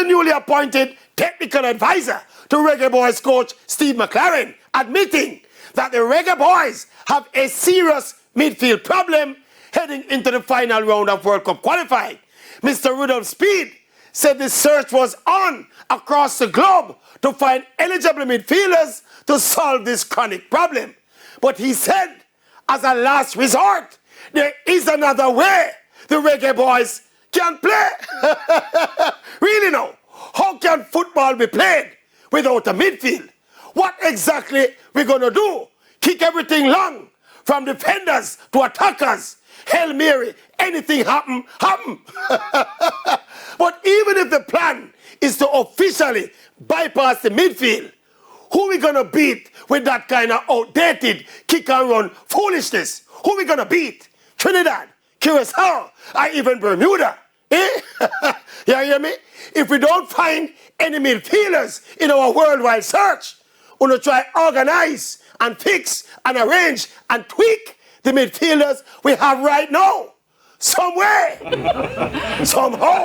newly appointed technical advisor to Reggae Boyz coach Steve McLaren, admitting that the Reggae Boyz have a serious midfield problem heading into the final round of World Cup qualifying. Mr. Rudolph Speed said the search was on across the globe to find eligible midfielders to solve this chronic problem. But he said, as a last resort, there is another way the Reggae Boyz can play. Really now, how can football be played without a midfield? What exactly we gonna do? Kick everything long, from defenders to attackers. Hail Mary, anything happen. But even if the plan is to officially bypass the midfield, who we gonna beat with that kind of outdated kick and run foolishness? Who we gonna beat? Trinidad, Curacao, or even Bermuda? Eh? You hear me? If we don't find any midfielders in our worldwide search, we're gonna try organize and fix and arrange and tweak the midfielders we have right now. Some way. Somehow.